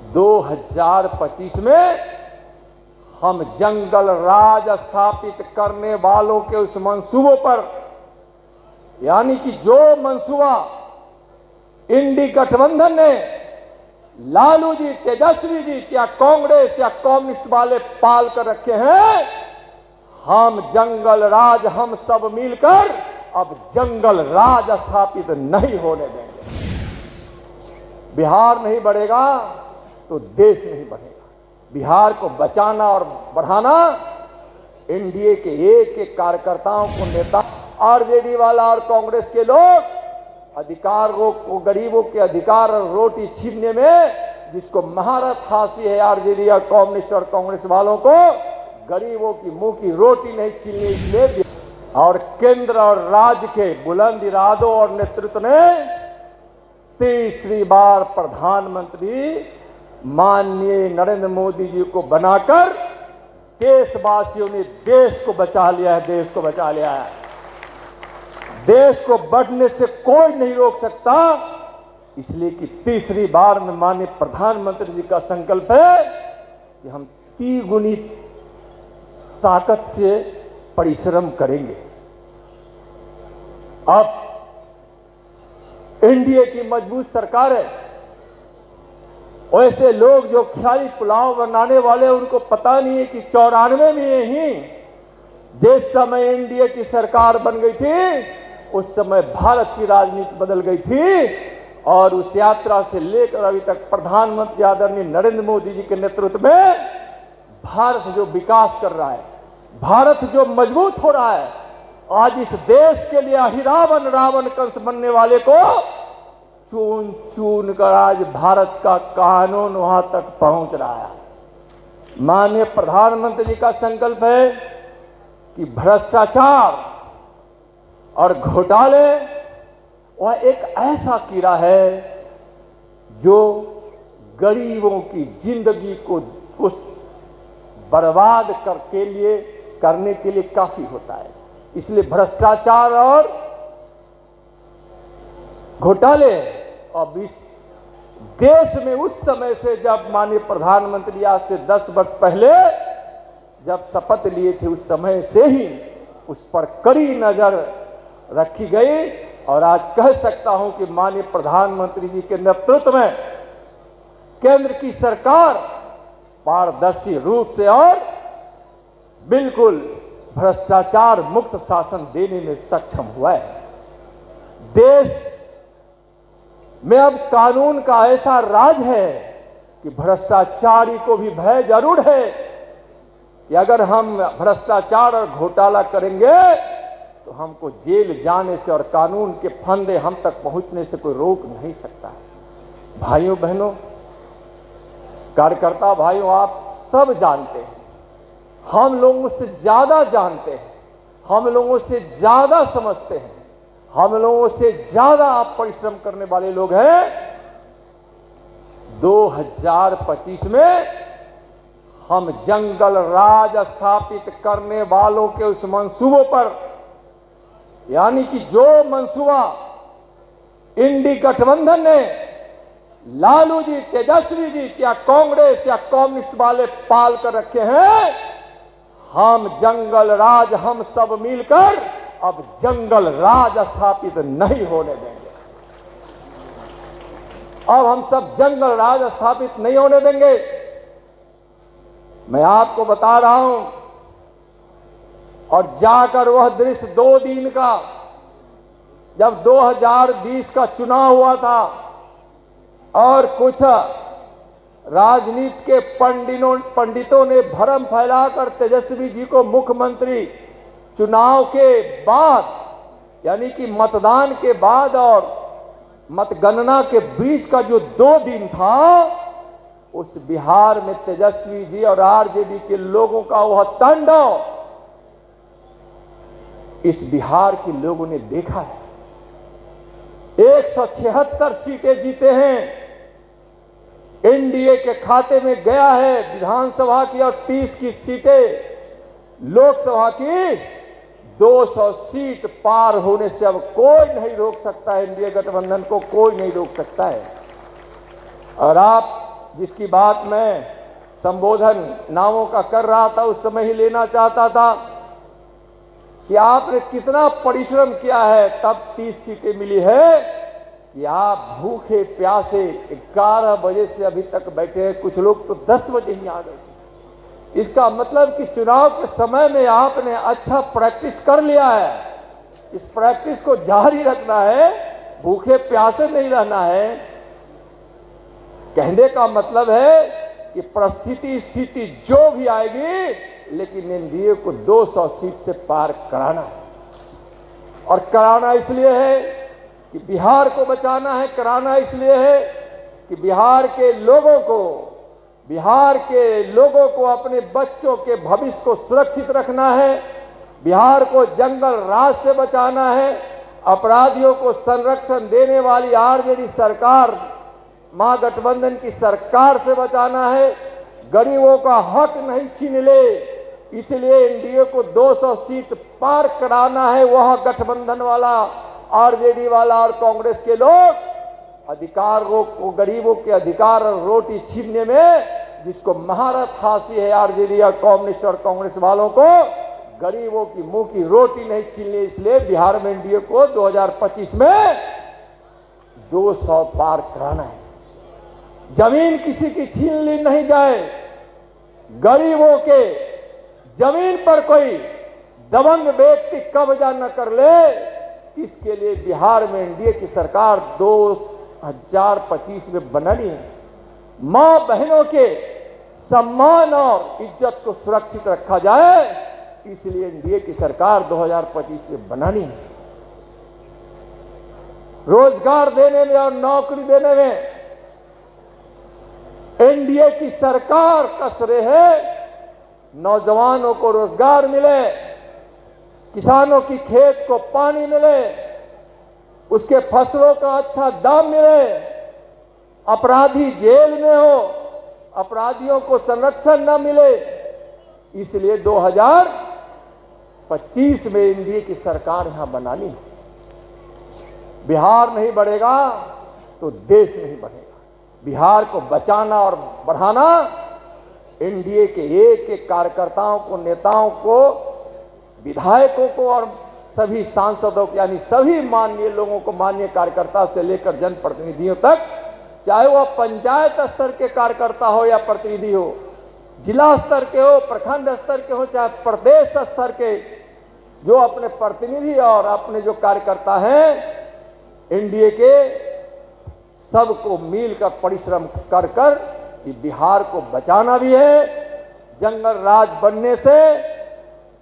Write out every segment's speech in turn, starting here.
2025 में हम जंगल राज स्थापित करने वालों के उस मंसूबों पर, यानी कि जो मंसूबा इंडी गठबंधन ने लालू जी, तेजस्वी जी या कांग्रेस या कम्युनिस्ट वाले पाल कर रखे हैं, हम जंगल राज हम सब मिलकर अब जंगल राज स्थापित नहीं होने देंगे। बिहार नहीं बढ़ेगा तो देश नहीं बढ़ेगा। बिहार को बचाना और बढ़ाना एनडीए के एक एक कार्यकर्ताओं को, नेता, आरजेडी वाला और कांग्रेस के लोग अधिकार को, गरीबों के अधिकार और रोटी छीनने में जिसको महारत हासिल है आरजेडी और कम्युनिस्ट और कांग्रेस वालों को, गरीबों की मुंह की रोटी नहीं छीनने इसलिए। और केंद्र और राज्य के बुलंद इरादों और नेतृत्व ने तीसरी बार प्रधानमंत्री माननीय नरेंद्र मोदी जी को बनाकर देशवासियों ने देश को बचा लिया है, देश को बचा लिया है। देश को बढ़ने से कोई नहीं रोक सकता, इसलिए कि तीसरी बार में माननीय प्रधानमंत्री जी का संकल्प है कि हम तिगुनी ताकत से परिश्रम करेंगे। अब एनडीए की मजबूत सरकार है। वैसे लोग जो ख्याली पुलाव बनाने वाले, उनको पता नहीं है कि 94 में ही जिस समय एनडीए की सरकार बन गई थी, उस समय भारत की राजनीति बदल गई थी। और उस यात्रा से लेकर अभी तक प्रधानमंत्री आदरणीय नरेंद्र मोदी जी के नेतृत्व में भारत जो विकास कर रहा है, भारत जो मजबूत हो रहा है, आज इस देश के लिए अहिरावण रावण कंस बनने वाले को चुन चुन कर आज भारत का कानून वहां तक पहुंच रहा है। माननीय प्रधानमंत्री जी का संकल्प है कि भ्रष्टाचार और घोटाले वह एक ऐसा कीड़ा है जो गरीबों की जिंदगी को बर्बाद करने के लिए काफी होता है। इसलिए भ्रष्टाचार और घोटाले अब इस देश में उस समय से, जब माननीय प्रधानमंत्री आज से 10 वर्ष पहले जब शपथ लिए थे, उस समय से ही उस पर कड़ी नजर रखी गई। और आज कह सकता हूं कि माननीय प्रधानमंत्री जी के नेतृत्व में केंद्र की सरकार पारदर्शी रूप से और बिल्कुल भ्रष्टाचार मुक्त शासन देने में सक्षम हुआ है। देश में अब कानून का ऐसा राज है कि भ्रष्टाचारी को भी भय जरूर है कि अगर हम भ्रष्टाचार और घोटाला करेंगे तो हमको जेल जाने से और कानून के फंदे हम तक पहुंचने से कोई रोक नहीं सकता है। भाइयों बहनों, कार्यकर्ता भाइयों, आप सब जानते हैं, हम लोगों से ज्यादा जानते हैं, हम लोगों से ज्यादा समझते हैं, हम लोगों से ज्यादा आप परिश्रम करने वाले लोग हैं। 2025 में हम जंगल राज स्थापित करने वालों के उस मंसूबों पर, यानी कि जो मंसूबा इंडी गठबंधन ने लालू जी, तेजस्वी जी या कांग्रेस या कम्युनिस्ट वाले पाल कर रखे हैं, हम जंगल राज हम सब मिलकर अब जंगल राज स्थापित नहीं होने देंगे। अब हम सब जंगल राज स्थापित नहीं होने देंगे। मैं आपको बता रहा हूं, और जाकर वह दृश्य 2 दिन का, जब 2020 का चुनाव हुआ था और कुछ राजनीति के पंडितों ने भ्रम फैलाकर तेजस्वी जी को मुख्यमंत्री चुनाव के बाद, यानी कि मतदान के बाद और मतगणना के बीच का जो 2 दिन था, उस बिहार में तेजस्वी जी और आरजेडी के लोगों का वह तांडव इस बिहार के लोगों ने देखा है। 176 सीटें जीते हैं, एनडीए के खाते में गया है विधानसभा की, और 30 की सीटें लोकसभा की। 200 सीट पार होने से अब कोई नहीं रोक सकता है, एनडीए गठबंधन को कोई नहीं रोक सकता है। और आप जिसकी बात मैं संबोधन नामों का कर रहा था उस समय ही लेना चाहता था कि आपने कितना परिश्रम किया है, तब 30 सीटें मिली है कि आप भूखे प्यासे 11 बजे से अभी तक बैठे हैं। कुछ लोग तो 10 बजे ही आ गए। इसका मतलब कि चुनाव के समय में आपने अच्छा प्रैक्टिस कर लिया है। इस प्रैक्टिस को जारी रखना है, भूखे प्यासे नहीं रहना है। कहने का मतलब है कि परिस्थिति स्थिति जो भी आएगी, लेकिन एनडीए को 200 सीट से पार कराना है। और कराना इसलिए है कि बिहार को बचाना है, कराना इसलिए है कि बिहार के लोगों को अपने बच्चों के भविष्य को सुरक्षित रखना है। बिहार को जंगल राज से बचाना है। अपराधियों को संरक्षण देने वाली आरजेडी सरकार, महागठबंधन की सरकार से बचाना है। गरीबों का हक नहीं छीन ले, इसलिए एनडीए को 200 सीट पार कराना है। वह गठबंधन वाला, आरजेडी वाला और कांग्रेस के लोग अधिकारों को, गरीबों के अधिकार और रोटी छीनने में जिसको महारत हासिल है आरजेडी और कम्युनिस्ट और कांग्रेस वालों को, गरीबों की मुंह की रोटी नहीं छीननी। इसलिए बिहार में एनडीए को 2025 में 200 पार कराना है। जमीन किसी की छीन ली नहीं जाए। गरीबों के जमीन पर कोई दबंग व्यक्ति कब्जा न कर ले, इसके लिए बिहार में एनडीए की सरकार 2025 में बनानी है। मां बहनों के सम्मान और इज्जत को सुरक्षित रखा जाए, इसलिए एनडीए की सरकार 2025 में बनानी है। रोजगार देने में और नौकरी देने में एनडीए की सरकार का श्रेय है। नौजवानों को रोजगार मिले, किसानों की खेत को पानी मिले, उसके फसलों का अच्छा दाम मिले, अपराधी जेल में हो, अपराधियों को संरक्षण न मिले। इसलिए 2025 में एनडीए की सरकार यहां बनानी है। बिहार नहीं बढ़ेगा तो देश नहीं बढ़ेगा। बिहार को बचाना और बढ़ाना एनडीए के एक एक कार्यकर्ताओं को, नेताओं को, विधायकों को और सभी सांसदों को, यानी सभी माननीय लोगों को, माननीय कार्यकर्ता से लेकर जनप्रतिनिधियों तक, चाहे वह पंचायत स्तर के कार्यकर्ता हो या प्रतिनिधि हो, जिला स्तर के हो, प्रखंड स्तर के हो, चाहे प्रदेश स्तर के, जो अपने प्रतिनिधि और अपने जो कार्यकर्ता हैं एनडीए के, सबको मिलकर परिश्रम कर कर कि बिहार को बचाना भी है जंगल राज बनने से,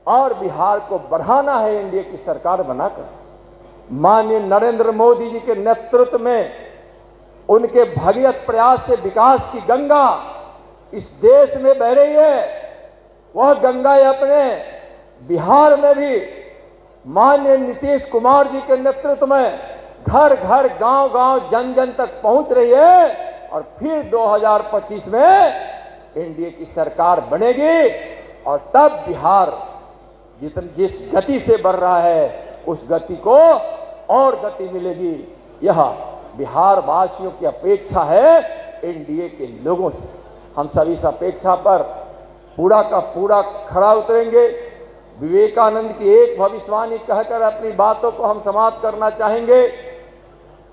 और बिहार को बढ़ाना है एनडीए की सरकार बनाकर। माननीय नरेंद्र मोदी जी के नेतृत्व में, उनके भगीरथ प्रयास से विकास की गंगा इस देश में बह रही है। वह गंगा अपने बिहार में भी माननीय नीतीश कुमार जी के नेतृत्व में घर घर, गांव गांव, जन जन तक पहुंच रही है। और फिर 2025 में एनडीए की सरकार बनेगी और तब बिहार जिस गति से बढ़ रहा है उस गति को और गति मिलेगी। यह बिहार वासियों की अपेक्षा है एनडीए के लोगों से। हम सभी इस अपेक्षा पर पूरा का पूरा खरा उतरेंगे। विवेकानंद की एक भविष्यवाणी कहकर अपनी बातों को हम समाप्त करना चाहेंगे।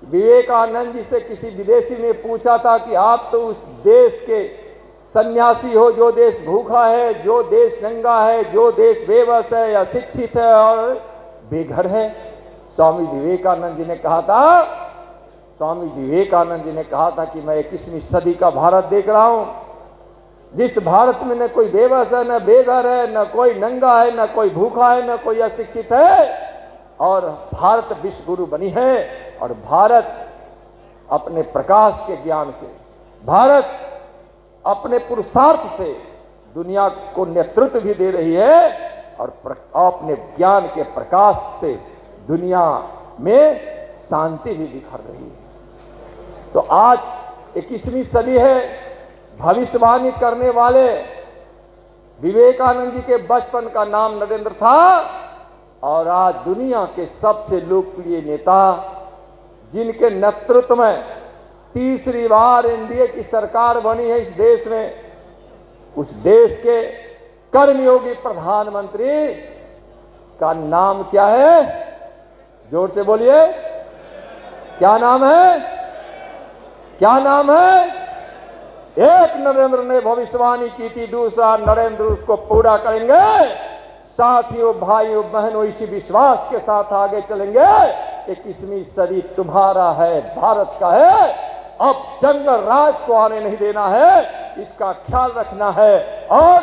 विवेकानंद जी से किसी विदेशी ने पूछा था कि आप तो उस देश के सन्यासी हो जो देश भूखा है, जो देश नंगा है, जो देश बेबस है या शिक्षित है और बेघर है। स्वामी विवेकानंद जी ने कहा था कि मैं 21वीं सदी का भारत देख रहा हूं, जिस भारत में न कोई बेबस है, न बेघर है, न कोई नंगा है, न कोई भूखा है, न कोई अशिक्षित है, और भारत विश्व गुरु बनी है। और भारत अपने प्रकाश के ज्ञान से, भारत अपने पुरुषार्थ से दुनिया को नेतृत्व भी दे रही है और अपने ज्ञान के प्रकाश से दुनिया में शांति भी बिखर रही है। तो आज 21वीं सदी है। भविष्यवाणी करने वाले विवेकानंद जी के बचपन का नाम नरेंद्र था और आज दुनिया के सबसे लोकप्रिय नेता जिनके नेतृत्व में तीसरी बार एनडीए की सरकार बनी है इस देश में। उस देश के कर्मयोगी प्रधानमंत्री का नाम क्या है? जोर से बोलिए, क्या नाम है? क्या नाम है? एक नरेंद्र ने भविष्यवाणी की थी, दूसरा नरेंद्र उसको पूरा करेंगे। साथियों, भाइयों, बहनों, इसी विश्वास के साथ आगे चलेंगे कि 21वीं सदी तुम्हारा है, भारत का है। अब जंगल राज को आने नहीं देना है, इसका ख्याल रखना है और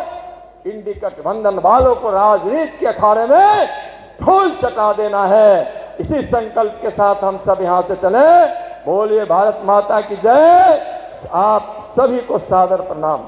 इंडी गठबंधन वालों को राजनीति के अखाड़े में धूल चटा देना है। इसी संकल्प के साथ हम सब यहां से चले। बोलिए भारत माता की जय। आप सभी को सादर प्रणाम।